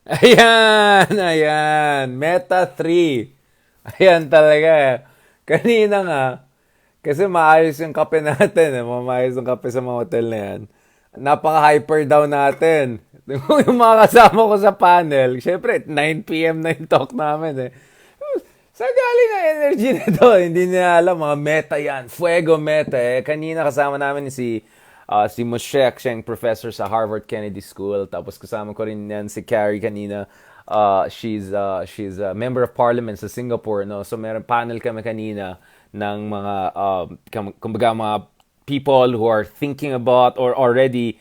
Ayan. Meta 3. Ayan talaga. Kanina nga, kasi maayos yung kape natin. Maayos yung kape sa mga hotel na yan. Napaka-hyper down natin. Yung mga kasama ko sa panel, syempre, 9 p.m. na yung talk namin eh. Saan galing ang energy na to? Hindi nila alam, mga meta yan. Fuego meta eh. Kanina kasama namin si Moshek, siya yung professor sa Harvard Kennedy School. Tapos kasama ko rin yan si Carrie kanina. She's a member of parliament sa Singapore. No? So meron panel kami kanina ng mga, kumbaga mga people who are thinking about or already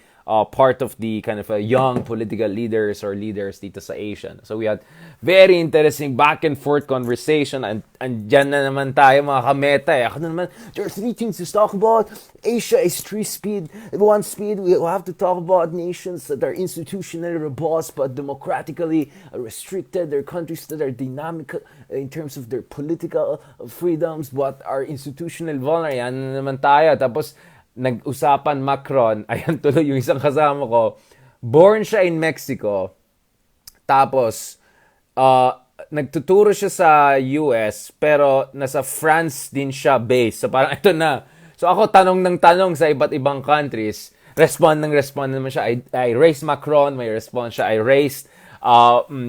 part of the kind of young political leaders or leaders dito sa Asia. So we had very interesting back and forth conversation and dyan na naman tayo mga kameta eh. Ako na naman, there are three things to talk about. Asia is three speed. One speed, we have to talk about nations that are institutionally robust but democratically restricted. There are countries that are dynamic in terms of their political freedoms but are institutional vulnerable. Yan na naman tayo. Tapos nag-usapan Macron, ayan tuloy yung isang kasama ko, born siya in Mexico, tapos nagtuturo siya sa US, pero nasa France din siya based. So parang ito na. So ako tanong ng tanong sa iba't ibang countries, respond naman siya. I raised Macron, may response siya. I raised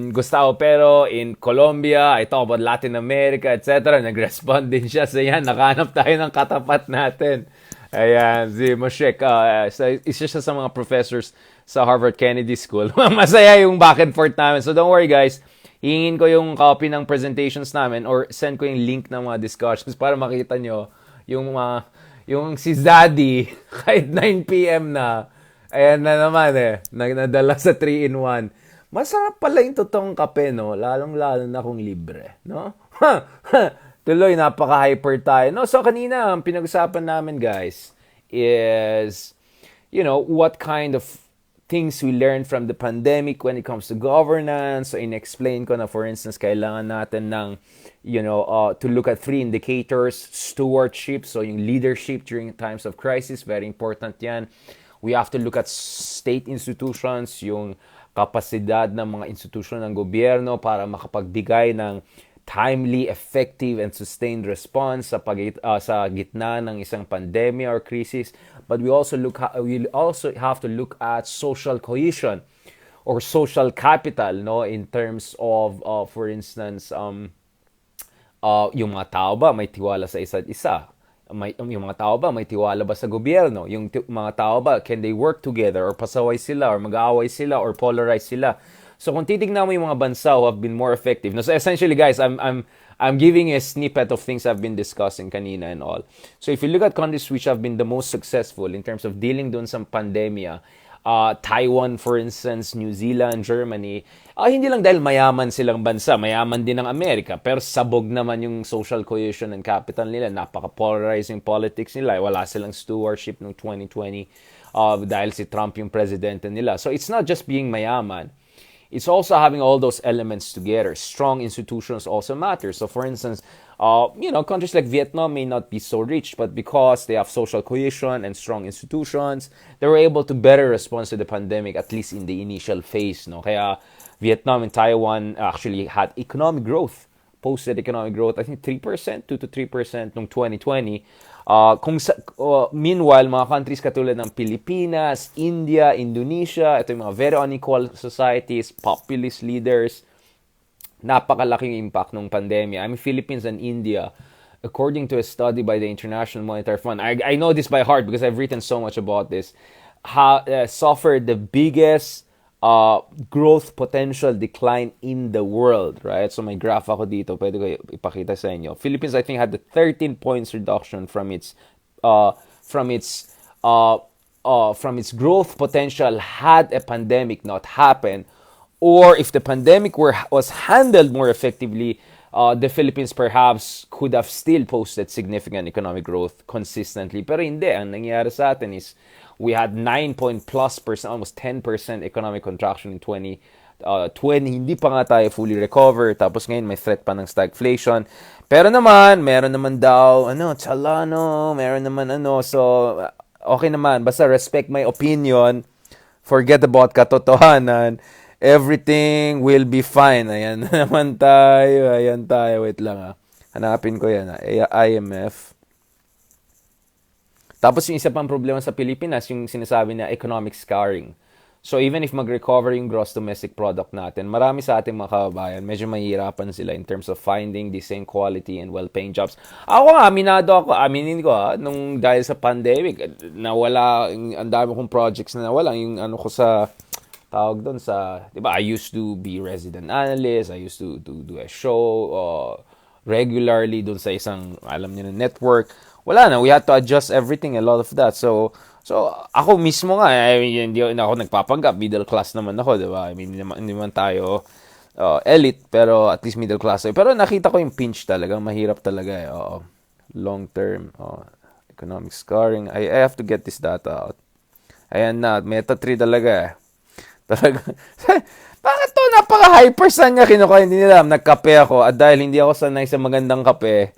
Gustavo Pero in Colombia, I talk about Latin America, etc. Nag-respond din siya. So yan, nakahanap tayo ng katapat natin. Ayan, si Moshek, isa siya sa mga professors sa Harvard Kennedy School. Masaya yung back and forth namin. So don't worry guys, hingin ko yung copy ng presentations namin or send ko yung link ng mga discussions para makita nyo yung si Zaddy, kahit 9 p.m. na, ayan na naman eh, nadala sa 3-in-1. Masarap pala yung totoong kape, no? Lalong-lalo na kung libre, no? Tuloy, napaka-hyper tayo. No, so kanina, ang pinag-usapan namin, guys, is, what kind of things we learned from the pandemic when it comes to governance. So, in-explain ko na, for instance, kailangan natin ng, to look at 3 indicators. Stewardship, so yung leadership during times of crisis, very important yan. We have to look at state institutions, yung kapasidad ng mga institusyon ng gobyerno para makapagbigay ng timely, effective, and sustained response sa gitna ng isang pandemya or crisis. But we also have to look at social cohesion or social capital, no, in terms of, for instance, yung mga tao ba may tiwala sa isa't isa? Yung mga tao ba may tiwala ba sa gobyerno? Yung mga tao ba, can they work together or pasaway sila or mag-aaway sila or polarize sila? So kung titignan mo yung mga bansa who have been more effective. No, so essentially guys, I'm giving a snippet of things I've been discussing kanina and all. So if you look at countries which have been the most successful in terms of dealing dun sa pandemya, Taiwan for instance, New Zealand, Germany, hindi lang dahil mayaman silang bansa, mayaman din ng Amerika, pero sabog naman yung social cohesion and capital nila, napaka-polarizing politics nila, wala silang stewardship noong 2020 dahil si Trump yung presidente nila. So it's not just being mayaman. It's also having all those elements together. Strong institutions also matter. So, for instance, countries like Vietnam may not be so rich, but because they have social cohesion and strong institutions, they were able to better respond to the pandemic, at least in the initial phase. No? Kaya Vietnam and Taiwan actually had economic growth, posted economic growth, I think 3%, 2 to 3% noong 2020. Meanwhile, mga countries katulad ng Pilipinas, India, Indonesia, ito yung mga very unequal societies, populist leaders, napakalaking impact ng pandemya. I mean, Philippines and India, according to a study by the International Monetary Fund, I know this by heart because I've written so much about this, suffered the biggest growth potential decline in the world, right? So may graph ako dito, pwede ko ipakita sa inyo. Philippines, I think, had the 13 points reduction from its growth potential had a pandemic not happened, or if the pandemic was handled more effectively, the Philippines perhaps could have still posted significant economic growth consistently. Pero hindi, ang nangyari sa atin is we had 9% plus, almost 10% economic contraction in 2020. Hindi pa nga tayo fully recover. Tapos ngayon may threat pa ng stagflation. Pero naman, meron naman daw, chalano, meron naman So, okay naman. Basta respect my opinion. Forget about katotohanan. Everything will be fine. Ayan na naman tayo. Ayan tayo. Wait lang Hanapin ko yan IMF. Tapos yung isa pang problema sa Pilipinas, yung sinasabi na economic scarring. So even if mag-recover yung gross domestic product natin, marami sa ating mga kababayan, medyo mahihirapan sila in terms of finding the same quality and well-paying jobs. Ako aminin ko nung dahil sa pandemic, nawala, ang dami kong projects na nawala, yung ano ko sa, tawag doon sa, di ba, I used to be resident analyst, I used to do a show regularly doon sa isang, alam niyo na, network. Wala na, we had to adjust everything, a lot of that. So ako mismo nga, I mean, hindi ako nagpapanggap, middle class naman ako, di ba? I mean, hindi man tayo elite, pero at least middle class. Pero nakita ko yung pinch talaga, mahirap talaga long term, economic scarring. I have to get this data out. Ayan na, Meta 3 talaga Talaga. Bakit to? Napaka-hyper saan niya kinukuha? Hindi nila alam. Nagkape ako at dahil hindi ako sanay sa magandang kape,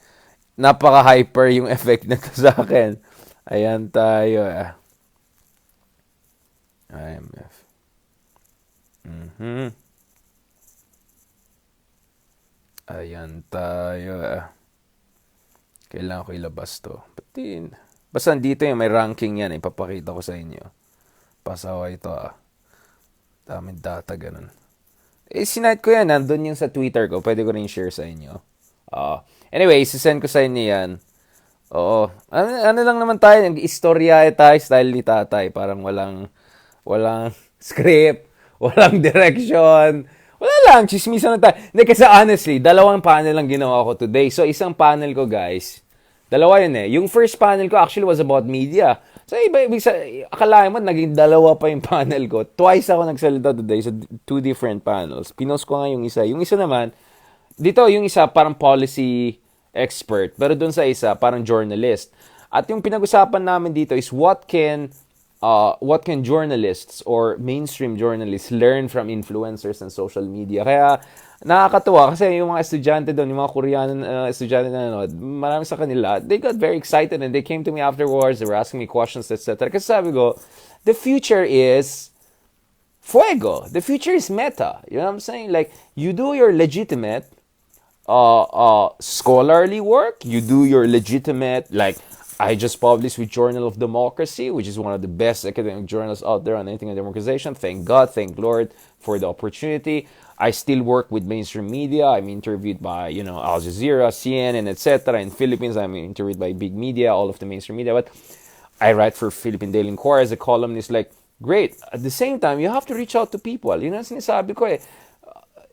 napaka-hyper yung effect nito sa akin. Ayan tayo IMF. Ayan tayo Kailangan ko ilabas to. Basta dito yung may ranking yan. Ipapakita ko sa inyo. Pasawa ito Daming data, ganun. Sinight ko yan. Nandun yung sa Twitter ko. Pwede ko rin share sa inyo. Anyway, sisend ko sa inyo yan. Oo. Ano lang naman tayo. Istorya tayo style ni tatay. Parang walang script. Walang direction. Wala lang. Chismisan lang tayo. Hindi, kasi honestly, 2 panel lang ginawa ko today. So, isang panel ko, guys. 2 yun Yung first panel ko actually was about media. So, akalain mo, naging 2 pa yung panel ko. Twice ako nagsalita today sa 2 different panels. Pinost ko nga yung isa. Yung isa naman, dito yung isa parang policy expert. Pero dun sa isa, parang journalist. At yung pinag-usapan namin dito is what can journalists or mainstream journalists learn from influencers and social media. Kaya nakakatuwa kasi yung mga estudyante doon, yung mga Korean estudyante na nanood, marami sa kanila, they got very excited and they came to me afterwards, they were asking me questions, etc. Kasi sabi ko, the future is fuego. The future is meta. You know what I'm saying? Like, you do your legitimate scholarly work, you do your legitimate, like, I just published with Journal of Democracy, which is one of the best academic journals out there on anything on democratization. Thank God, thank Lord for the opportunity. I still work with mainstream media. I'm interviewed by, Al Jazeera, CNN, etc. In Philippines, I'm interviewed by big media, all of the mainstream media. But I write for Philippine Daily Inquirer as a columnist. Like, great. At the same time, you have to reach out to people. Sinasabi ko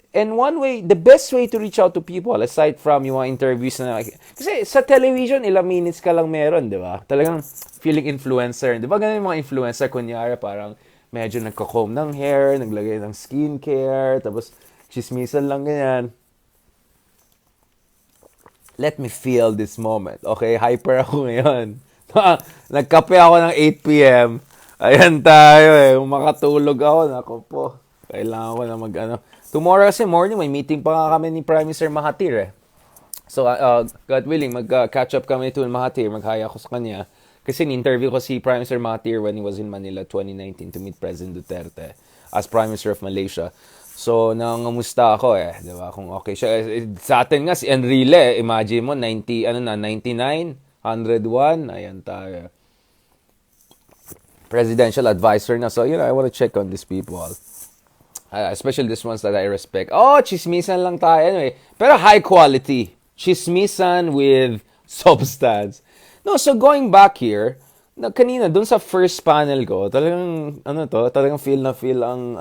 And one way, the best way to reach out to people, aside from yung mga interviews na, kasi sa television, ilang minutes ka lang meron, di ba? Talagang feeling influencer. Di ba ganun yung mga influencer, kunyari, parang medyo nagko-comb ng hair, naglagay ng skincare, tapos chismisan lang ganyan. Let me feel this moment. Okay, hyper ako ngayon. Nagkape ako ng 8 p.m. Ayan tayo makatulog ako, nako po. Kailangan ko na Tomorrow kasi morning, may meeting pa nga kami ni Prime Minister Mahathir So, God willing, mag-catch up kami to Mahathir. Mag-haya ko sa kanya. Kasi ni-interview ko si Prime Minister Mahathir when he was in Manila 2019 to meet President Duterte as Prime Minister of Malaysia. So, nangamusta ako di ba? Kung okay siya. Sa atin nga, si Enrile, imagine mo, 99, 101, ayan tayo. Presidential advisor na. So, I want to check on these people. Especially these ones that I respect. Chismisan lang tayo. Anyway, pero high quality. Chismisan with substance. No, so going back here, kanina, dun sa first panel ko, talagang, talagang feel ang,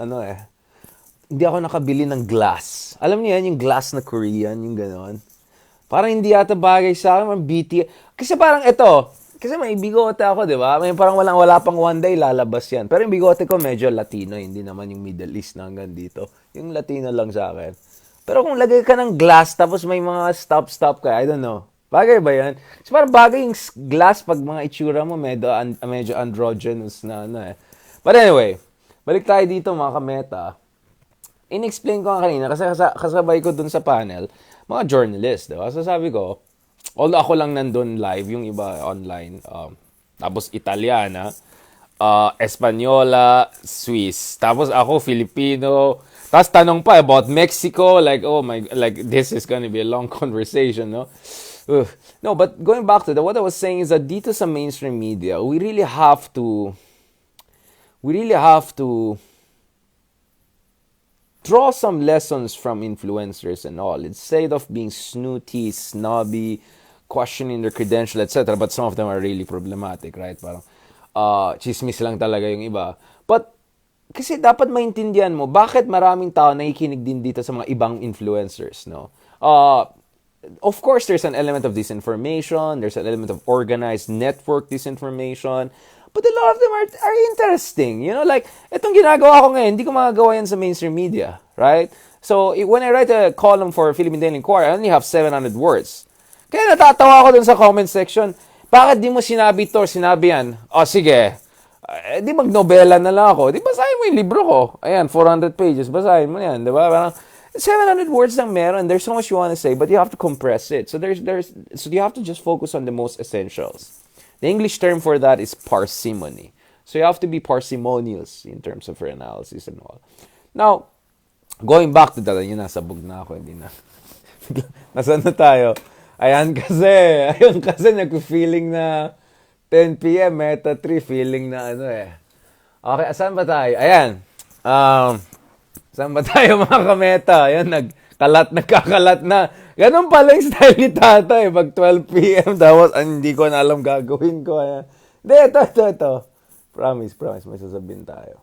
hindi ako nakabili ng glass. Alam niyo yan, yung glass na Korean, yung gano'n. Parang hindi yata bagay sa akin, BT. Kasi parang ito, kasi may bigote ako, di ba? May parang wala pang one day lalabas yan. Pero yung bigote ko medyo Latino, hindi naman yung Middle East na hanggang dito. Yung Latino lang sa akin. Pero kung lagay ka ng glass, tapos may mga stop ka, I don't know. Bagay ba yan? Kasi parang bagay yung glass pag mga itsura mo, medyo androgynous na But anyway, balik tayo dito mga kameta. In-explain ko nga kanina, kasi kasabay ko dun sa panel, mga journalist, di ba? So sabi ko, although ako lang nandun live, yung iba online, tapos Italiana, Espanyola, Swiss, tapos ako Filipino, Tapos tanong pa about Mexico, like, oh my, like, this is gonna be a long conversation, no? Ugh. No, but going back to what I was saying is that dito sa mainstream media, we really have to draw some lessons from influencers and all. Instead of being snooty, snobby, questioning their credential, etc. But some of them are really problematic, right? Parang, chismis lang talaga yung iba. But, kasi dapat maintindihan mo, bakit maraming tao nakikinig din dito sa mga ibang influencers, no? Of course, there's an element of disinformation, there's an element of organized network disinformation, but a lot of them are interesting. You know, like, itong ginagawa ko ngayon, hindi ko magagawa yan sa mainstream media, right? So, when I write a column for Philippine Daily Inquirer, I only have 700 words. Kaya natatawa ako dun sa comment section, bakit di mo sinabi to, sinabi yan? O, sige, di magnobela na lang ako. Di basahin mo yung libro ko. Ayan, 400 pages, basahin mo yan, di ba? Parang, 700 words lang meron. There's so much you want to say, but you have to compress it. So so you have to just focus on the most essentials. The English term for that is parsimony. So you have to be parsimonious in terms of your analysis and all. Now, going back to that, yun, nasabog na ako, hindi na. Nasaan na tayo? Ayun kasi nag-feeling na 10 p.m. Meta 3, feeling na ano eh. Okay, saan ba tayo? Ayan. Saan ba tayo mga kameta? Ayan, nagkakalat na. Ganun pala yung style ni Tata eh. Pag 12 p.m. tapos hindi ko na alam gagawin ko. Ayan. Hindi, ito. Promise, may sasabihin tayo.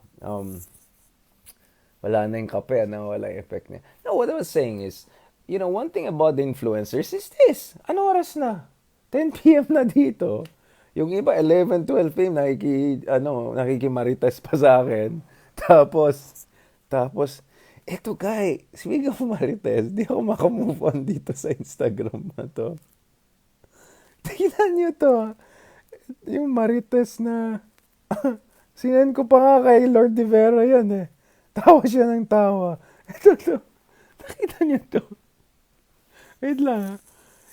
Wala na yung kape, wala yung effect niya. No, what I was saying is, you know, one thing about the influencers is this. Ano oras na? 10 p.m. na dito. Yung iba, 11, 12 p.m. nakikimarites pa sa akin. Tapos, eto guy, speaking of Marites, di ako makamove on dito sa Instagram na to. Tingnan nyo to. Yung Marites na, sinend ko pa nga kay Lord de Vera yan eh. Tawa siya ng tawa. Ito to. Nakita nyo to. Wait lang ha.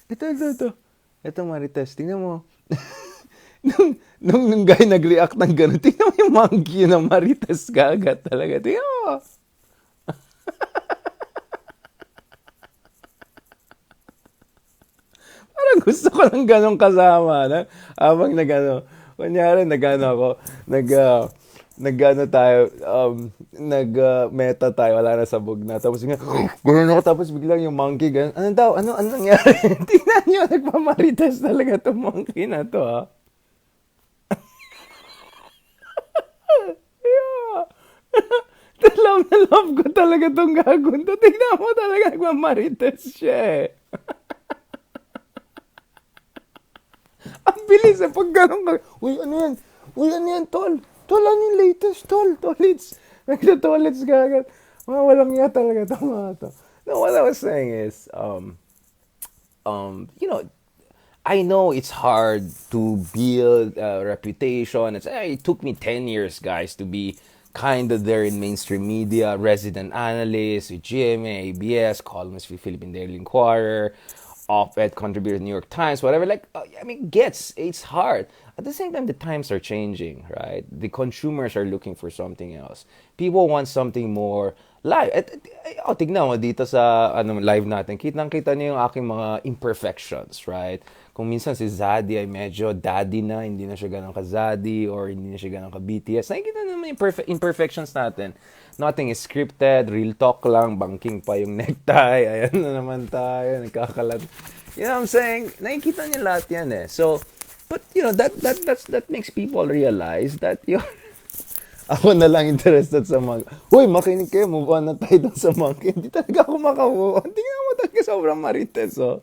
Ito. Ito Marites, tingnan mo. nung guy nag-react ng gano'n, tingnan mo yung monkey ng Marites kagat talaga. Tingnan mo. Parang gusto ko lang ganong kasama. Na? Habang kunyari nag-meta tayo, wala na sabog na. Tapos gano'n ako, tapos biglang yung monkey, gano'n. Ano daw? Ano nangyari? Tingnan nyo, nagpamarites talaga itong monkey na to, ha? Love na love ko talaga itong gagon to. Tingnan mo talaga, nagmamarites siya eh. Ang bilis eh, pag gano'n ka. Uy, ano yan, tol? Tol, ano yung latest, tol? Tolits. Nagtotolits ka agad. Walang iya talaga itong mga to. No, what I was saying is, you know, I know it's hard to build a reputation. It took me 10 years, guys, to be kind of there in mainstream media, resident analyst with GMA, ABS, columnist with Philippine Daily Inquirer, op-ed contributor to New York Times, whatever. Like, I mean, it's hard. At the same time, the times are changing, right? The consumers are looking for something else. People want something more live. Tignan mo dito sa live natin. Kitang-kita niyo yung aking mga imperfections, right? Kung minsan si Zaddy ay medyo daddy na, hindi na siya ganun ka-Zaddy or hindi na siya ganun ka-BTS. Nakikita naman yung imperfections natin. Nothing is scripted, real talk lang, banking pa yung necktie, ayan na naman tayo, nagkakalat. You know what I'm saying? Nakikita niyo lahat yan eh. So, but you know, that makes people realize that ako na lang interested sa monkey. Uy, makinig kayo, move on na tayo doon sa monkey. Hindi talaga ako makamove on. Tingnan mo talaga sobrang marites, oh.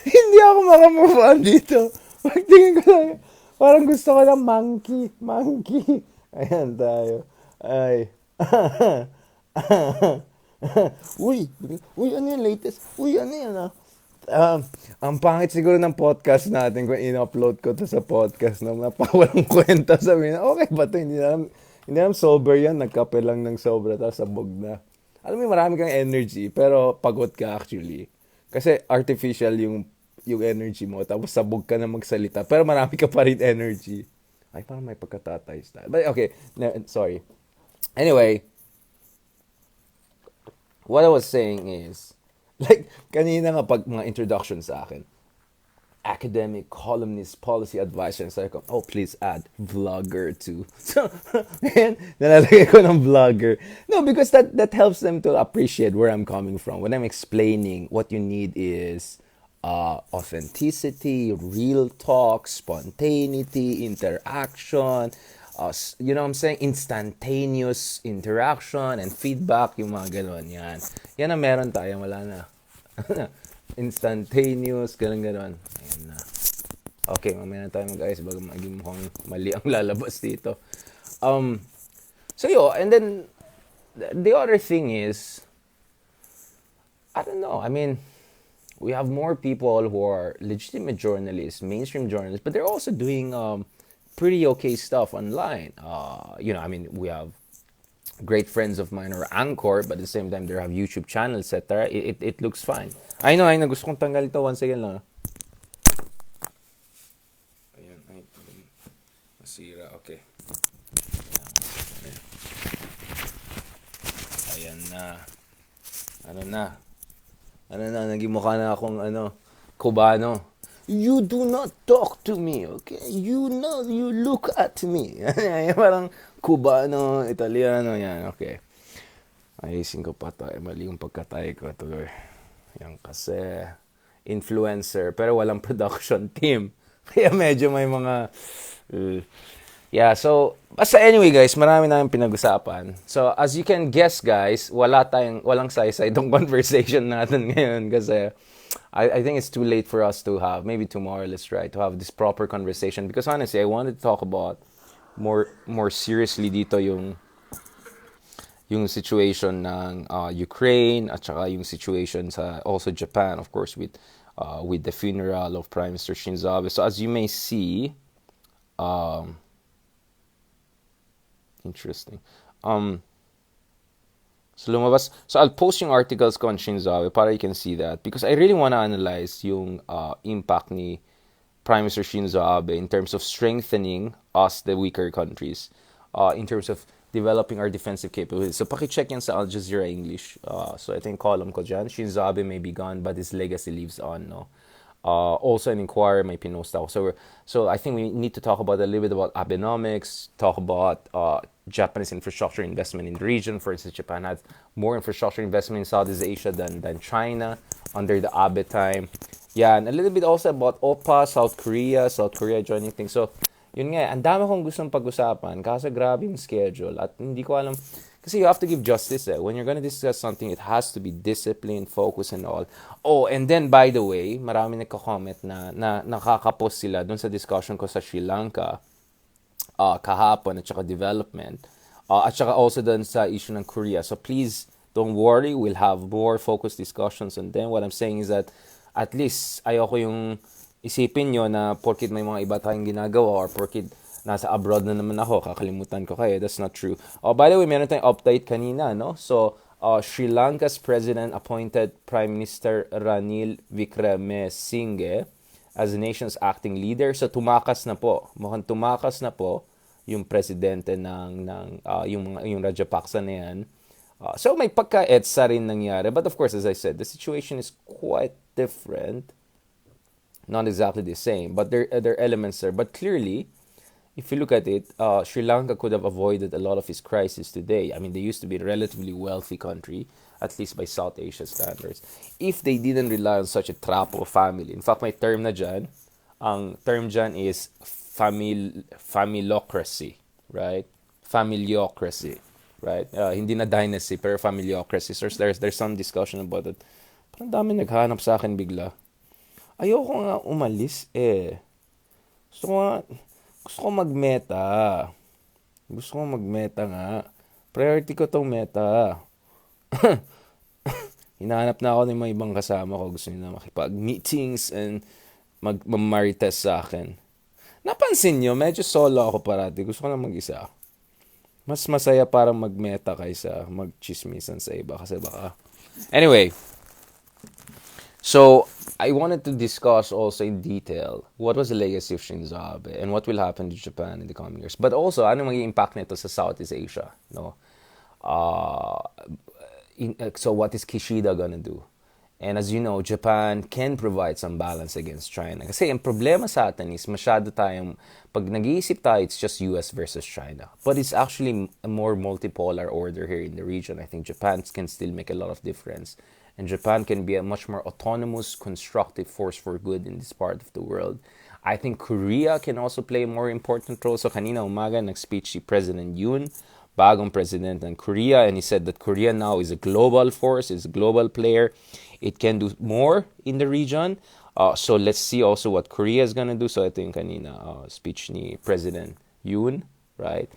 Hindi ako makamove on dito. Pagtingin ko lang, parang gusto ko ng monkey. Ayan tayo. Ay. Uy, ano yung latest? Uy, ano yan ang pangit siguro ng podcast natin kung in-upload ko to sa podcast na napawalang kwenta, sabi na, okay ba to? Hindi naman sober yan, nagkape lang ng sobra, tapos sabog na. Alam mo, marami kang energy, pero pagod ka actually. Kasi artificial yung energy mo, tapos sabog ka na magsalita, pero marami ka pa rin energy. Ay, parang may pagkatatay style. But okay, sorry. Anyway, what I was saying is, like, kanina nga pag mga introduction sa akin, academic, columnist, policy advisor, so I go, oh, please add vlogger too. So, man, nalalagay ko ng vlogger. No, because that helps them to appreciate where I'm coming from. When I'm explaining, what you need is authenticity, real talk, spontaneity, interaction, you know what I'm saying? Instantaneous interaction and feedback, yung mga ganon. Yan ang meron tayo, wala na. Instantaneous, ganun. Ayan na. Okay, mamaya na tayo mag-ayos bago maging mukhang mali ang lalabas dito. So and then, the other thing is, I don't know, I mean, we have more people who are legitimate journalists, mainstream journalists, but they're also doing pretty okay stuff online. I mean, we have great friends of mine are Anchor, but at the same time, they have YouTube channels, etc. It looks fine. I know, gusto kong tanggal ito. One second lang. Ayan, masira. Okay. Ayan na. Ano na, naging mukha na akong, Cubano. You do not talk to me, okay? You look at me. Parang Cubano, Italiano, yan, okay. Ayusin ko pa to. Mali yung pagkatay ko tuloy. Yan kasi, influencer, pero walang production team. Kaya medyo may mga... yeah, so, basta anyway guys, marami na yung pinag-usapan. So, as you can guess guys, walang saysay itong conversation natin ngayon kasi I think it's too late for us to have, maybe tomorrow, let's try to have this proper conversation because honestly, I wanted to talk about more seriously dito yung situation ng Ukraine at saka yung situation sa also Japan, of course, with the funeral of Prime Minister Shinzo Abe. So as you may see, interesting. So lumabas. So I'll post yung articles ko on Shinzo Abe para you can see that because I really want to analyze yung impact ni Prime Minister Shinzo Abe in terms of strengthening us, the weaker countries, in terms of developing our defensive capabilities. So paki-check yan sa Al Jazeera English. So ito yung column ko dyan. Shinzo Abe may be gone, but his legacy lives on. No? Also an inquiry may pinost ako. So I think we need to talk about a little bit about Abenomics, talk about Japanese infrastructure investment in the region. For instance, Japan has more infrastructure investment in Southeast Asia than China under the Abe time. Yeah, and a little bit also about OPA, South Korea joining things. So, yun nga, ang dami kong gustong pag-usapan kasi grabe yung schedule at hindi ko alam, kasi you have to give justice when you're gonna discuss something, it has to be discipline, focus and all. Oh, and then by the way, marami nagko-comment na nakakapos sila dun sa discussion ko sa Sri Lanka kahapon at saka development at saka also dun sa issue ng Korea. So please don't worry, we'll have more focused discussions and then what I'm saying is that at least ayoko yung isipin nyo na porkit may mga iba tayong ginagawa or porkit nasa abroad na naman ako, kakalimutan ko kayo. That's not true. By the way, meron tayong update kanina, no? So, Sri Lanka's president appointed Prime Minister Ranil Wickremesinghe as the nation's acting leader. So, tumakas na po. Mukhang tumakas na po yung presidente yung Rajapaksa na yan. So, may pagka-EDSA rin nangyari. But of course, as I said, the situation is quite different. Not exactly the same, but there are elements there. But clearly, if you look at it, Sri Lanka could have avoided a lot of its crisis today. I mean, they used to be a relatively wealthy country, at least by South Asia standards, if they didn't rely on such a trapo family. In fact, may term na dyan. Ang term dyan is familocracy, right? Familiocracy, right? Hindi na dynasty, pero familiocracy. So there's some discussion about it. Parang dami naghanap sa akin bigla. Ayoko nga umalis eh. Gusto ko mag-meta. Gusto ko mag-meta nga. Priority ko tong meta. Hinahanap na ako ng mga ibang kasama ko. Gusto nila makipag-meetings and mag-marites sa akin. Napansin nyo, medyo solo ako parati. Gusto ko na mag-isa. Mas masaya parang mag-meta kaysa mag-chismisan sa iba. Kasi baka... Anyway. So I wanted to discuss also in detail what was the legacy of Shinzo Abe and what will happen to Japan in the coming years. But also, ano magiging impact nito sa Southeast Asia, no? Uh, so what is Kishida gonna do? And as you know, Japan can provide some balance against China. Kasi ang problema sa atin is masyado tayong, pag nag-iisip tayo, it's just US versus China. But it's actually a more multipolar order here in the region. I think Japan can still make a lot of difference. And Japan can be a much more autonomous, constructive force for good in this part of the world. I think Korea can also play a more important role. So kanina umaga, nag-speech si President Yoon, bagong president ng Korea, and he said that Korea now is a global force, is a global player. It can do more in the region. So let's see also what Korea is gonna do. So ito yung kanina speech ni President Yoon, right?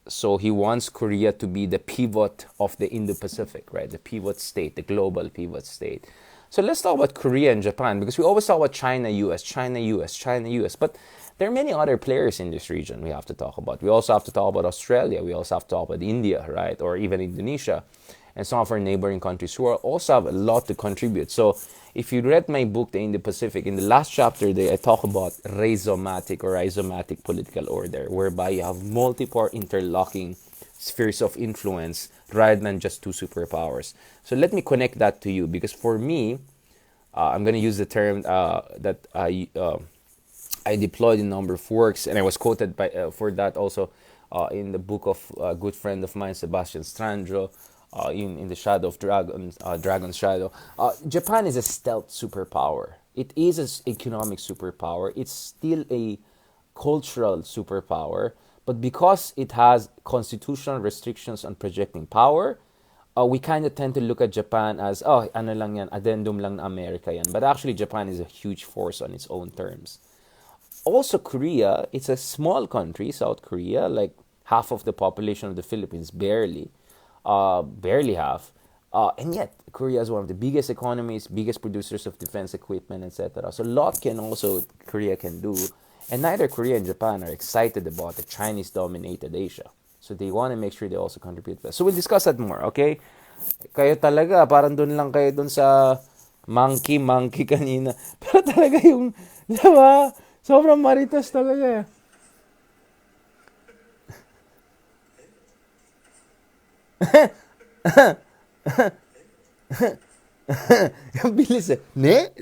So he wants Korea to be the pivot of the Indo-Pacific, right? The pivot state, the global pivot state. So let's talk about Korea and Japan because we always talk about China, US, China, US, China, US. But there are many other players in this region we have to talk about. We also have to talk about Australia. We also have to talk about India, right? Or even Indonesia and some of our neighboring countries who are also have a lot to contribute. So if you read my book, The Indo-Pacific, in the last chapter there, I talk about rhizomatic political order, whereby you have multiple interlocking spheres of influence rather than just two superpowers. So let me connect that to you because for me, I'm going to use the term that I deployed in a number of works, and I was quoted by for that also in the book of a good friend of mine, Sebastian Strandro, in the Shadow of Dragon's Shadow. Japan is a stealth superpower. It is an economic superpower. It's still a cultural superpower, but because it has constitutional restrictions on projecting power, we kind of tend to look at Japan as, oh, ano lang yan, addendum lang na Amerika yan. But actually, Japan is a huge force on its own terms. Also, Korea, it's a small country, South Korea, like half of the population of the Philippines, barely half. And yet, Korea is one of the biggest economies, biggest producers of defense equipment, etc. So, a lot Korea can do. And neither Korea and Japan are excited about the Chinese-dominated Asia. So, they want to make sure they also contribute. So, we'll discuss that more, okay? Kayo talaga, parang dun lang kayo dun sa monkey kanina. Pero talaga yung, di ba? Sobrang maritas talaga. Yung bilis eh. Ne?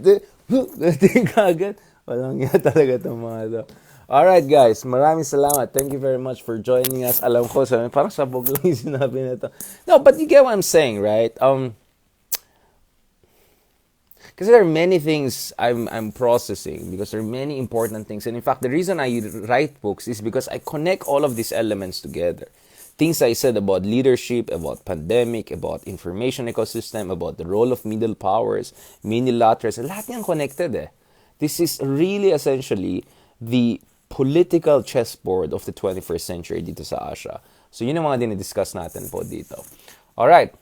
Tingin ka agad. Walang nga talaga itong mga to. Alright guys, maraming salamat. Thank you very much for joining us. Alam ko, parang sabog lang yung sinabi nito. No, but you get what I'm saying, right? Because there are many things I'm processing because there are many important things. And in fact, the reason I write books is because I connect all of these elements together. Things I said about leadership, about pandemic, about information ecosystem, about the role of middle powers, minilaterals, lahat yan connected eh. This is really essentially the political chessboard of the 21st century dito sa Asia. So yun ang mga dinidiscuss natin po dito. Alright,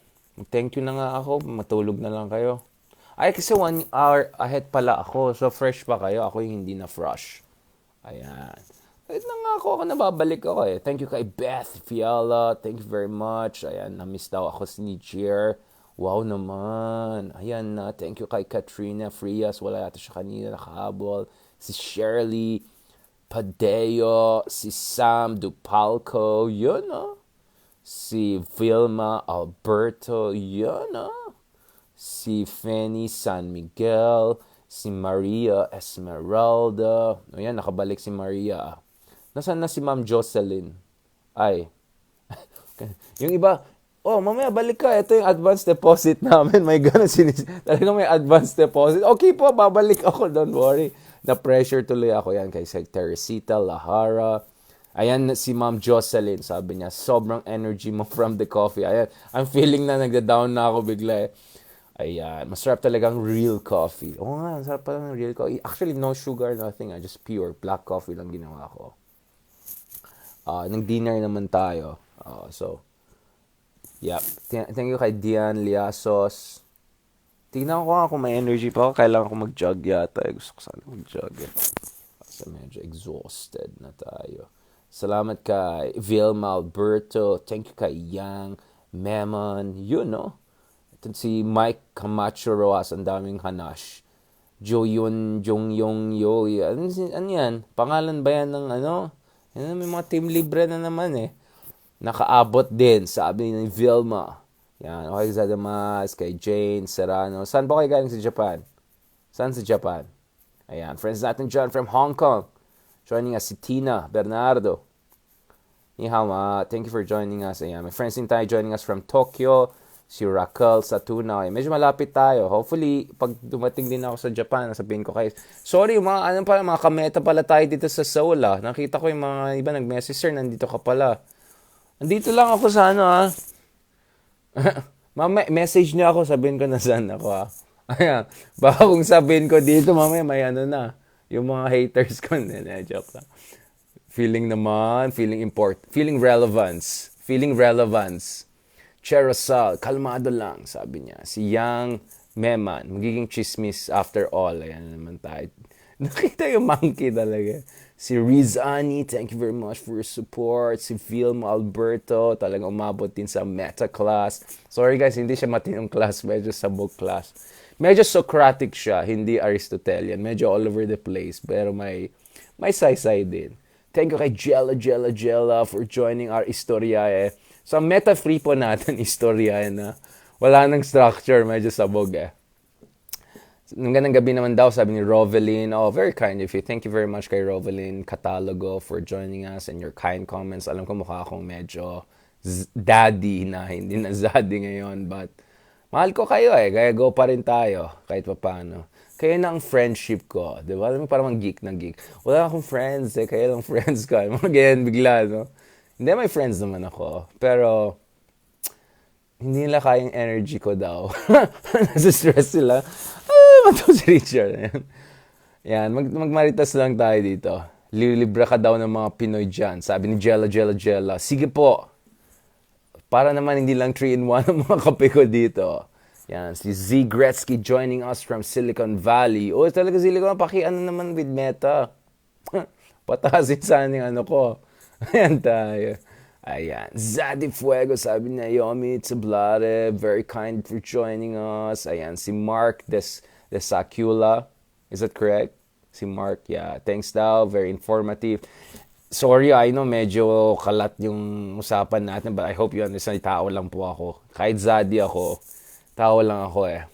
thank you na nga ako. Matulog na lang kayo. Ay, kasi 1 hour ahead pala ako. So fresh pa kayo. Ako yung hindi na fresh. Ayan. Kahit na nga ako nababalik ako eh. Thank you kay Beth Fiala. Thank you very much. Ayan, na-miss daw ako si Niger. Wow naman. Ayan na. Thank you kay Katrina Frias. Wala yata siya kanina nakahabol. Si Shirley Padeo. Si Sam Dupalco. Yun ah. Si Vilma Alberto. Yun ah. Si Fanny San Miguel. Si Maria Esmeralda. Ayan, nakabalik si Maria. Nasaan na si Ma'am Jocelyn? Ay. Yung iba, oh, mamaya balik ka. Ito yung advance deposit namin. May ganun talaga may advance deposit. Okay po, babalik ako. Don't worry. Na-pressure tuloy ako yan kay Teresita Lahara. Ayan si Ma'am Jocelyn. Sabi niya, sobrang energy mo from the coffee. Ayan, I'm feeling na nagda-down na ako bigla eh. Ayan, masarap talagang real coffee. Oo nga, masarap talagang real coffee. Actually, no sugar, nothing. Just pure black coffee lang ginawa ko. Nag-dinner naman tayo. So, yeah. Thank you kay Dian Liasos. Tingnan ko nga kung may energy pa ako. Kailangan ko mag-jog yata. Gusto ko sana mag-jog. Kasi medyo exhausted na tayo. Salamat kay Vilma Alberto. Thank you kay Yang Memon. You know. Si Mike Camacho Roas, ang daming hanash. Joyun Jong Yong Yo. Ano yan? Pangalan ba yan ng ano? Yan, may mga team libre na naman eh. Nakaabot din, sabi ni Vilma. Yan, okay sa damas, kay Jane Serrano. Saan ba kayo galing sa Japan? Saan sa Japan? Ayan, friends natin dyan from Hong Kong. Joining us si Tina Bernardo. Ni hao ma, thank you for joining us. Ayan, may friends din tayo joining us from Tokyo. Si Raquel Satuna. Medyo malapit tayo. Hopefully, pag dumating din ako sa Japan, sabihin ko kayo, sorry, mga kameta pala tayo dito sa Seoul ah. Nakita ko yung mga iba nag-message, sir, nandito ka pala. Andito lang ako sa ano ah. Message niya ako, sabihin ko na saan ako ah. Ayan, baka kung sabihin ko dito, mamaya may ano na. Yung mga haters ko, joke lang. Feeling relevance. Cherosal, kalmado lang, sabi niya. Si Yang Meman, magiging chismis after all. Ayan naman tayo. Nakita yung monkey talaga. Si Rizani, thank you very much for your support. Si Vilma Alberto, talagang umabot din sa meta class. Sorry guys, hindi siya matinong class, medyo sabog class. Medyo Socratic siya, hindi Aristotelian. Medyo all over the place, pero may saysay din. Thank you kay Jella for joining our Istorya. So, meta-free po natin Istorya na wala nang structure, medyo sabog eh. Nung ganang gabi naman daw, sabi ni Rovelyn, very kind of you. Thank you very much kay Rovelyn Catalogo for joining us and your kind comments. Alam ko mukha akong medyo daddy na, hindi na zaddy ngayon, but mahal ko kayo eh, kaya go pa rin tayo, kahit pa paano. Kaya na ang friendship ko, di ba? Alam mo, parang geek na geek. Wala akong friends eh, kaya lang friends ko. Mga ganyan bigla, no? Hindi, may friends naman ako. Pero, hindi nila kayang energy ko daw. Nasa stress sila. Mato si Richard. Yan, magmaritas lang tayo dito. Lilibra ka daw ng mga Pinoy dyan. Sabi ni Jella. Sige po. Para naman hindi lang 3-in-1 ang mga kape ko dito. Yan, si Z Gretzky joining us from Silicon Valley. Talaga Silicon, pakiano naman with Meta. Patasin sana yung ano ko. Ayan tayo. Ayan. Zaddy Fuego, sabi ni Naomi Tsablare, very kind for joining us. Ayan, si Mark Desacula. Is that correct? Si Mark, yeah. Thanks daw, very informative. Sorry, I know medyo kalat yung usapan natin, but I hope you understand, tao lang po ako. Kahit Zaddy ako, tao lang ako eh.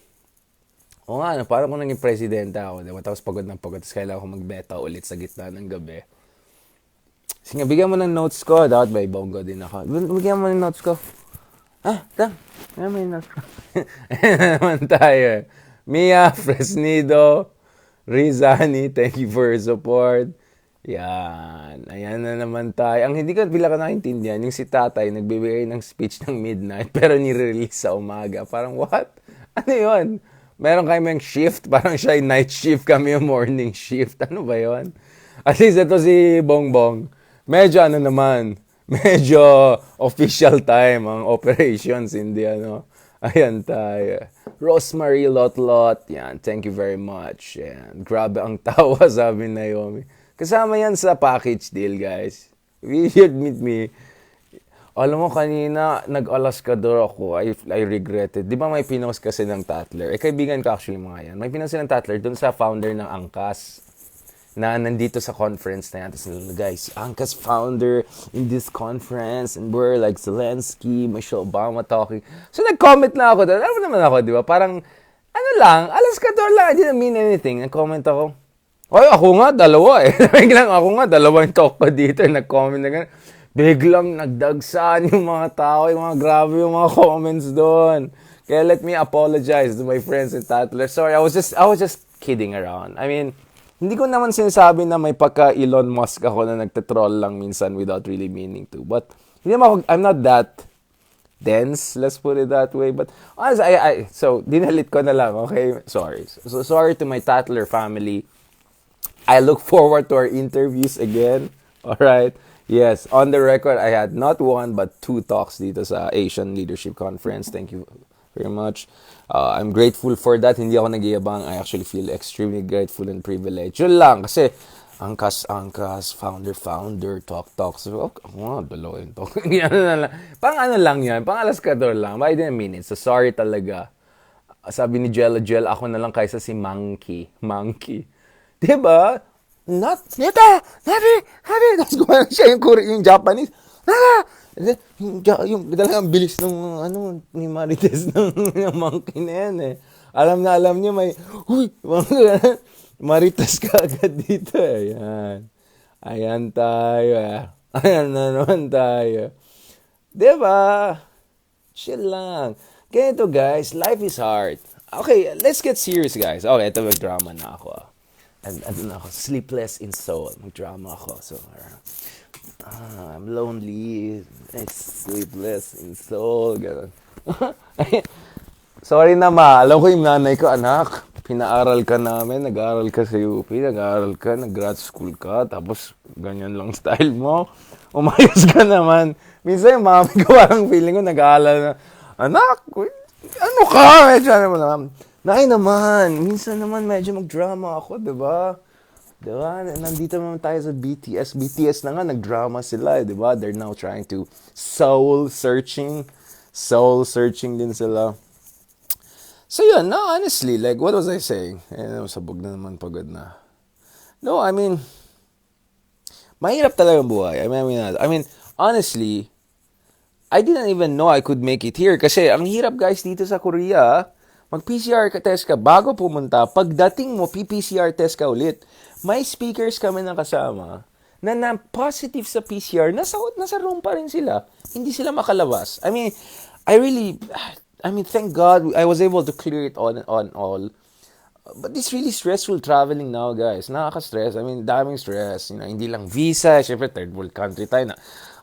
O nga, parang kung naging presidente ako, diba? Tapos pagod, tapos kailangan ko magbeta ulit sa gitna ng gabi. Sige, bigyan mo ng notes ko. Dapat may bongo din ako. Bigyan mo ng notes ko. Bigyan mo ng notes ko. Ayan naman tayo. Mia Fresnido, Rizani, thank you for your support. Yan. Ayan na naman tayo. Ang hindi ko nakaintindihan, yung si tatay nagbibigay ng speech ng midnight pero nire-release sa umaga. Parang what? Ano yun? Meron kayong shift? Parang siya yung night shift, kami yung morning shift. Ano ba yun? At least ito si Bongbong. Medyo medyo official time ang operations, hindi ano. Ayan tayo. Rosemary Lotlot, yan. Thank you very much. Yan. Grabe ang tawa, sabi ni Naomi. Kasama yan sa package deal, guys. You should meet me. Alam mo, kanina, nag-Alaskador ako. I regret it. Di ba may pinost kasi ng Tatler? Kaibigan ko actually mga yan. May pinost ng Tatler dun sa founder ng Angkas na nandito sa conference na yan. Tapos, guys, Angkas founder in this conference and we're like Zelensky, Michelle Obama talking. So, nag-comment na ako doon. Alam mo naman ako, di ba? Parang, ano lang, Alaskador lang. I didn't mean anything. Nag-comment ako. Ay, ako nga, dalawa eh. Biglang ako nga, dalawa yung talk ko dito. Nag-comment na gano'n. Biglang nagdagsan yung mga tao, yung mga grabe yung mga comments doon. Kaya let me apologize to my friends in Tatler. Sorry, I was just kidding around. I mean, hindi ko naman sinasabi na may pagka Elon Musk ako na nagte-troll lang minsan without really meaning to. But, I'm not that dense, let's put it that way. But, honestly, so, dinalit ko na lang, okay? Sorry. So, sorry to my Tatler family. I look forward to our interviews again. Alright? Yes, on the record, I had not one but 2 talks dito sa Asian Leadership Conference. Thank you very much. I'm grateful for that. Hindi ako nag-iabang. I actually feel extremely grateful and privileged. Yun lang. Kasi, Angkas, founder, talk. So, dalawa yung talk. Pang ano lang yan. Pang Alaskador lang. But I didn't mean it. So, sorry talaga. Sabi ni Jella Jell, ako na lang kaysa si Monkey. Monkey. Diba? Not, neta, nabi, nabi. Tapos gumana siya yung Japanese. Nata! Yung talagang bilis ng, ni Marites ng monkey na yan eh. Alam niya may, huy, Marites ka agad dito eh. Yan. Ayan tayo eh. Ayan na naman tayo. Diba? Chill lang. Ganito guys, life is hard. Okay, let's get serious guys. Okay, ito mag-drama na ako. Ano na ako, sleepless in soul. Mag-drama ako. So, I'm lonely. It's sleepless in soul. Ganun. Sorry na ma, alam ko yung nanay ko, anak. Pinaaral ka namin, nag-aaral ka sa UP, nag-aaral ka, nag-grad school ka, tapos ganyan lang style mo. Umayos ka naman. Minsan yung mami ko parang feeling ko nag-aalala na, anak, ano ka? Medyo ano naman. Nay naman, minsan naman medyo mag-drama ako, diba? Diba? Nandito naman tayo sa BTS. BTS na nga, nag-drama sila, diba? They're now trying to soul-searching. Soul-searching din sila. So yun, no, honestly, like, what was I saying? Sabog na naman, pagod na. No, I mean, mahirap talaga ang buhay. I mean, honestly, I didn't even know I could make it here. Kasi ang hirap guys dito sa Korea, mag-PCR test ka bago pumunta. Pagdating mo, PPCR test ka ulit. May speakers kami ng kasama na positive sa PCR, nasa room pa rin sila. Hindi sila makalabas. I mean, thank God I was able to clear it on all. But it's really stressful traveling now, guys. Nakaka-stress. I mean, daming stress. You know, hindi lang visa. Siyempre, third world country tayo na.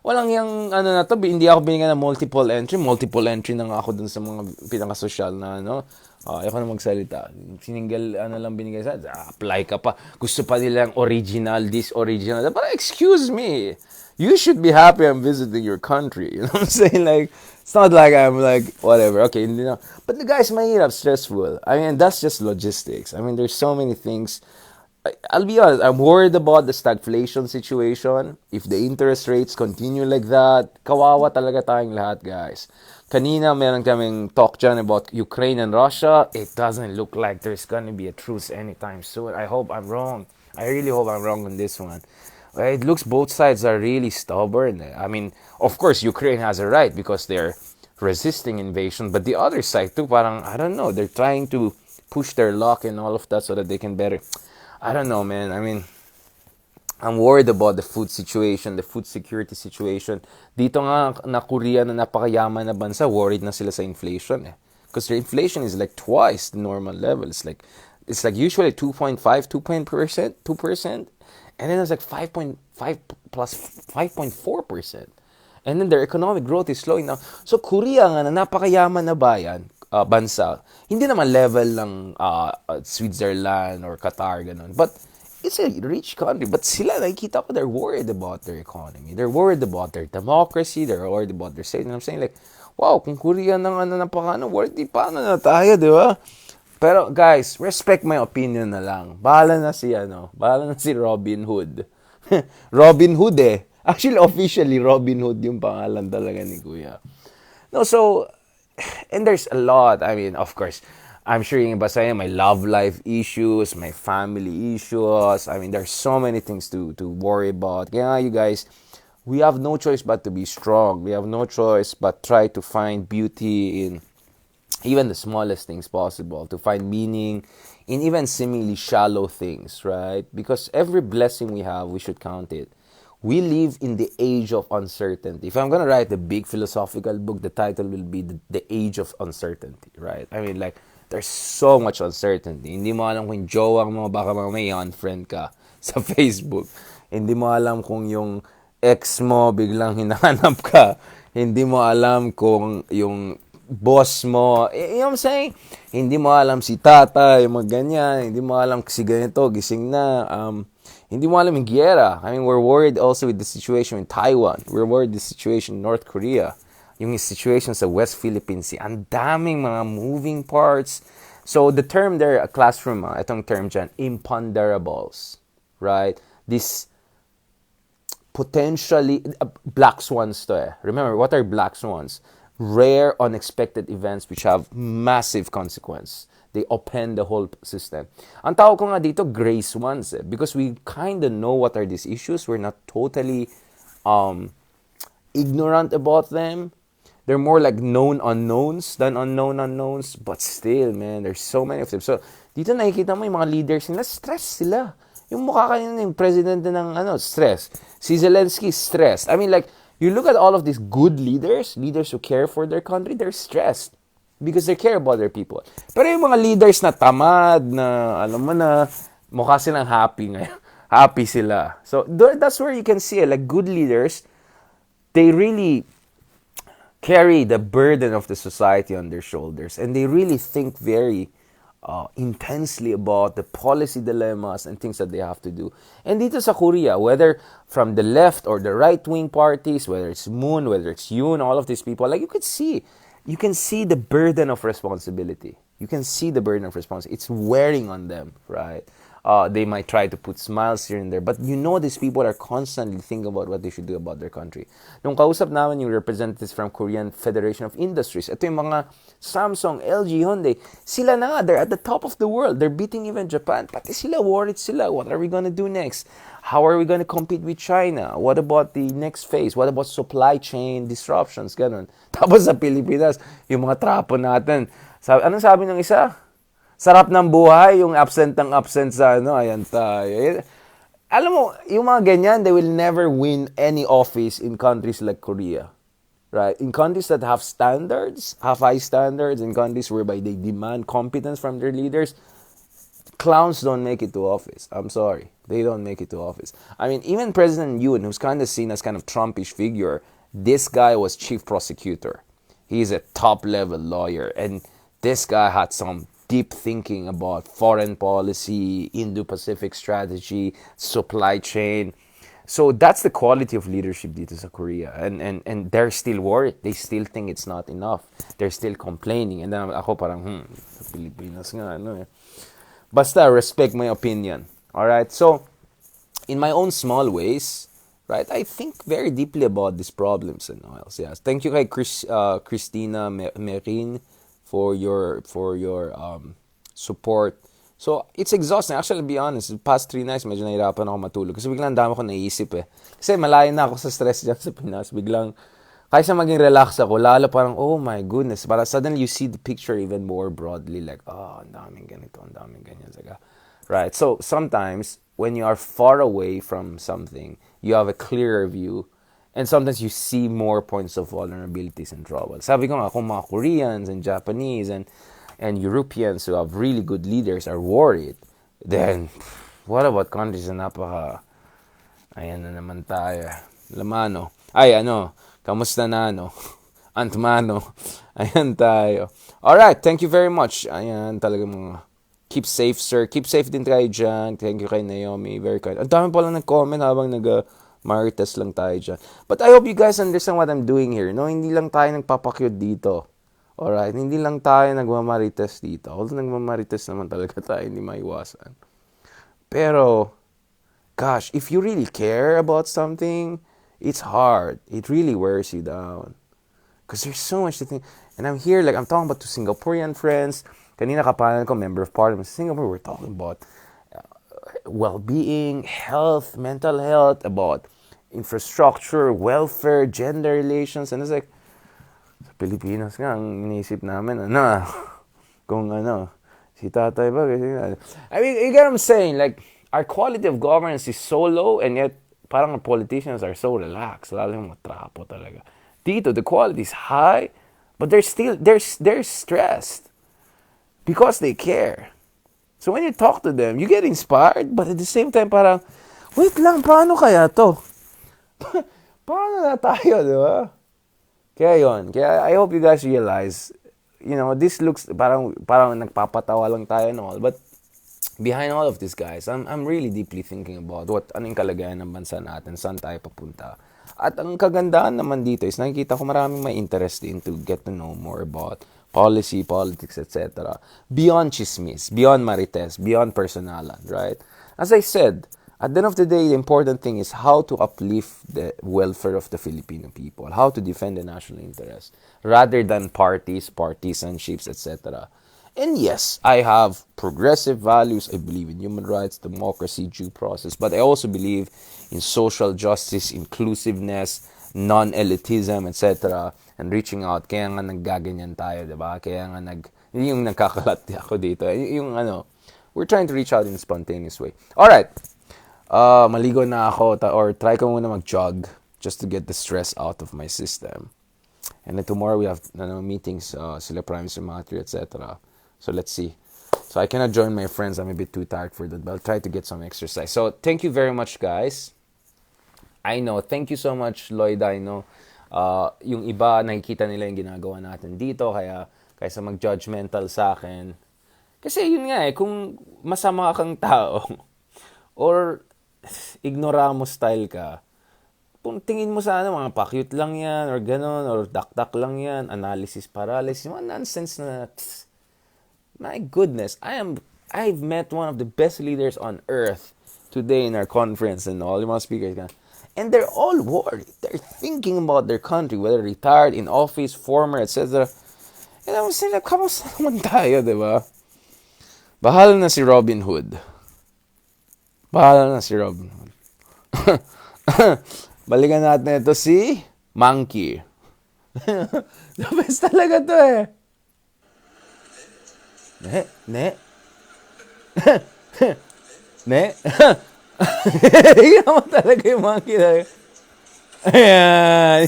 Walang yung, na to, hindi ako binigyan ng multiple entry. Multiple entry na nga ako dun sa mga pinaka-social na, ayoko na magsalita. Single, lang binigay sa, apply ka pa. Gusto pa nila yung original, this, original. But excuse me. You should be happy I'm visiting your country. You know what I'm saying? Like, it's not like I'm like, whatever. Okay, you know. But the guys, mahirap, stressful. I mean, that's just logistics. I mean, there's so many things. I'll be honest, I'm worried about the stagflation situation. If the interest rates continue like that, kawawa talaga tayong lahat, guys. Kanina, meron kaming talk dyan about Ukraine and Russia. It doesn't look like there's gonna be a truce anytime soon. I hope I'm wrong. I really hope I'm wrong on this one. It looks both sides are really stubborn. I mean, of course, Ukraine has a right because they're resisting invasion. But the other side too, parang, I don't know, they're trying to push their luck and all of that so that they can better. I don't know, man. I mean, I'm worried about the food situation, the food security situation. Dito nga na Korea na napakayaman na bansa, worried na sila sa inflation. Because their inflation is like twice the normal level. It's like usually 2.5, 2%. And then it's like 5.5 plus 5.4%. And then their economic growth is slowing down. So Korea nga na napakayaman na bansa, hindi naman level ng Switzerland or Qatar, ganun. But it's a rich country. But sila, nakikita ko, they're worried about their economy. They're worried about their democracy. They're worried about their safety. And I'm saying like, wow, kung Korea na nga napakano, worried, di paano na tayo, di ba? Pero guys, respect my opinion na lang. Bahala na si Robin Hood. Robin Hood eh. Actually, officially, Robin Hood yung pangalan talaga ni Kuya. No, so, and there's a lot. I mean, of course, I'm sure yung iba sa'yo, my love life issues, my family issues. I mean, there's so many things to worry about. Kaya you guys, we have no choice but to be strong. We have no choice but try to find beauty in even the smallest things possible, to find meaning in even seemingly shallow things, right? Because every blessing we have, we should count it. We live in the age of uncertainty. If I'm going to write a big philosophical book, the title will be the Age of Uncertainty, right? I mean, like, there's so much uncertainty. Hindi mo alam kung jowang mo, baka may unfriend ka sa Facebook. Hindi mo alam kung yung ex mo biglang hinahanap ka. Hindi mo alam kung yung boss mo, you know what I'm saying? Hindi mo alam si tata, yung mga ganyan. Hindi mo alam si ganito, gising na. Hindi mo alam yung giyera. I mean, we're worried also with the situation in Taiwan. We're worried the situation in North Korea. Yung situation sa West Philippines Sea. Ang daming mga moving parts. So, the term there, a classroom, itong term dyan, imponderables. Right? This potentially, black swans to eh. Remember, what are black swans? rare, unexpected events which have massive consequence. They upend the whole system. Ang tawag ko nga dito, gray swans because we kind of know what are these issues. We're not totally ignorant about them. They're more like known unknowns than unknown unknowns. But still, man, there's so many of them. So, dito nakikita mo yung mga leaders nila, stress sila. Yung mukha kanina yung president ng stress. Si Zelensky, stressed. I mean, like, you look at all of these good leaders who care for their country, they're stressed. Because they care about their people. Pero yung mga leaders na tamad, na alam mo na, mukha silang happy ngayon. Happy sila. So, that's where you can see it. Like, good leaders, they really carry the burden of the society on their shoulders. And they really think very intensely about the policy dilemmas and things that they have to do. And dito sa Korea, whether from the left or the right-wing parties, whether it's Moon, whether it's Yoon, all of these people, like you can see the burden of responsibility. You can see the burden of responsibility. It's wearing on them, right? They might try to put smiles here and there, but you know these people are constantly thinking about what they should do about their country. Nung kausap namin yung representatives from Korean Federation of Industries, ito yung mga Samsung, LG, Hyundai, sila na nga, they're at the top of the world. They're beating even Japan. Pati sila, worried sila. What are we gonna do next? How are we gonna compete with China? What about the next phase? What about supply chain disruptions? Ganun. Tapos sa Pilipinas, yung mga trapo natin. Anong sabi ng isa? Sarap ng buhay, yung absent sa ayan tayo. Alam mo, yung mga ganyan, they will never win any office in countries like Korea. Right? In countries that have standards, have high standards, in countries whereby they demand competence from their leaders, clowns don't make it to office. I'm sorry. They don't make it to office. I mean, even President Yoon, who's kind of seen as kind of Trumpish figure, this guy was chief prosecutor. He's a top-level lawyer. And this guy had some deep thinking about foreign policy, Indo-Pacific strategy, supply chain. So that's the quality of leadership dito sa Korea. And they're still worried. They still think it's not enough. They're still complaining. And then ako parang, sa Pilipinas nga, Basta, respect my opinion. Alright? So, in my own small ways, right, I think very deeply about these problems and all else. Yes. Thank you kay Christina Merin for your support. So, it's exhausting. Actually, to be honest, the past 3 nights, medyo nahirapan ako matulog. Kasi biglang dami ko naisip Kasi malayo na ako sa stress dyan sa Pinas. Biglang, kaysa maging relax ako, lalo parang, oh my goodness. Parang suddenly you see the picture even more broadly. Like, ang daming ganito, ang daming ganyan. Right? So, sometimes, when you are far away from something, you have a clearer view. And sometimes you see more points of vulnerabilities and trouble. Sabi ko nga, kung mga Koreans and Japanese and Europeans who have really good leaders are worried, then what about countries na ayan na naman tayo. Lamano. Kamusta na, Antmano. Ayan tayo. Alright, thank you very much. Ayan, talaga mga keep safe, sir. Keep safe din kayo dyan. Thank you kay Naomi. Very kind. Ang dami pala nag-comment habang marites lang tayo dyan. But I hope you guys understand what I'm doing here. No, hindi lang tayo nagpapakyut dito. Alright? Hindi lang tayo nagmamarites dito. Although nagmamarites naman talaga tayo, hindi maiwasan. Pero, gosh, if you really care about something, it's hard. It really wears you down. Because there's so much to think. And I'm here, like, I'm talking about to Singaporean friends. Kanina kapanan ko, member of parliament sa Singapore, we're talking about well-being, health, mental health, about infrastructure, welfare, gender relations. And it's like, sa Pilipinas nga, ang inisip namin, kung si tatay ba? I mean, you get what I'm saying? Like, our quality of governance is so low, and yet, parang our politicians are so relaxed. Lalo yung mga trapo talaga. Dito, the quality is high, but they're stressed because they care. So when you talk to them, you get inspired, but at the same time, parang, wait lang, paano kaya to? Paano na tayo, di ba? Kaya yun. Kaya I hope you guys realize, this looks, parang nagpapatawa lang tayo and all, but behind all of this, guys, I'm really deeply thinking about anong kalagayan ng bansa natin, saan tayo papunta. At ang kagandahan naman dito is nakikita ko maraming may interest in to get to know more about policy, politics, etc. Beyond chismis, beyond marites, beyond personalan, right? As I said, At the end of the day, the important thing is how to uplift the welfare of the Filipino people, how to defend the national interest, rather than parties, partisanships, etc. And yes, I have progressive values. I believe in human rights, democracy, due process, but I also believe in social justice, inclusiveness, non-elitism, etc. And reaching out. Kaya nga naggaganyan tayo, di ba? Kaya nga yung nagkakalat ako dito. Yung ano, we're trying to reach out in a spontaneous way. Alright. Maligo na ako or try ko muna mag-jog just to get the stress out of my system. And then tomorrow we have meetings, sila Prime Sumatri, etc. So let's see. So I cannot join my friends. I'm a bit too tired for that, but I'll try to get some exercise. So thank you very much, guys. I know. Thank you so much, Lloyd. I know. Yung iba, nakikita nila yung ginagawa natin dito, kaysa mag-judgmental sa akin. Kasi yun nga kung masama kang tao, or ignoramo style ka, kung tingin mo sa mga pa-cute lang yan, or ganon, or dak-dak lang yan, analysis paralysis, mga nonsense na, my goodness, I've met one of the best leaders on earth today in our conference and all, yung mga speakers ka. And they're all worried. They're thinking about their country, whether retired, in office, former, etc. And I was saying, kamusta naman tayo, di ba? Bahala na si Robin Hood. Balikan natin ito si Monkey. The best talaga to Ne. Ikaw mo talaga yung Monkey. Ayan.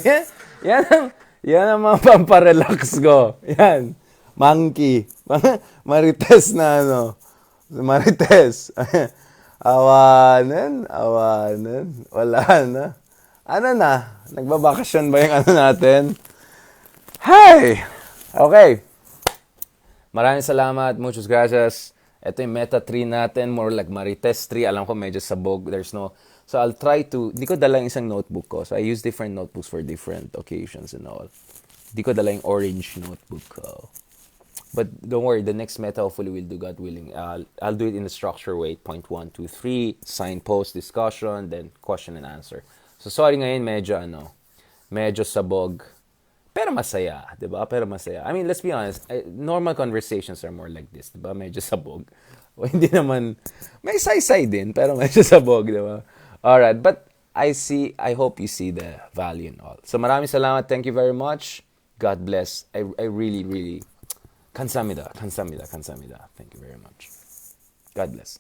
Yan ang mga pamparelax ko. Yan. Monkey. Marites na Marites. Awanan. Wala na. Ano na? Nagbabakasyon ba yung natin? Hi! Okay. Maraming salamat. Muchas gracias. Ito yung Meta 3 natin. More like Marites 3. Alam ko medyo sabog. So I'll try to... Di ko dala yung isang notebook ko. So I use different notebooks for different occasions and all. Di ko dala yung orange notebook ko. But don't worry, the next meta hopefully we'll do, God willing. I'll do it in the structure way. Point 1, 2, 3, signpost, discussion, then question and answer. So sorry ngayon, medyo sabog. Pero masaya, di ba? I mean, let's be honest, normal conversations are more like this, di ba? Medyo sabog. O hindi naman, may say din, pero medyo sabog, di ba? Alright, but I hope you see the value in all. So maraming salamat, thank you very much. God bless. I really, really... 감사합니다. Thank you very much. God bless.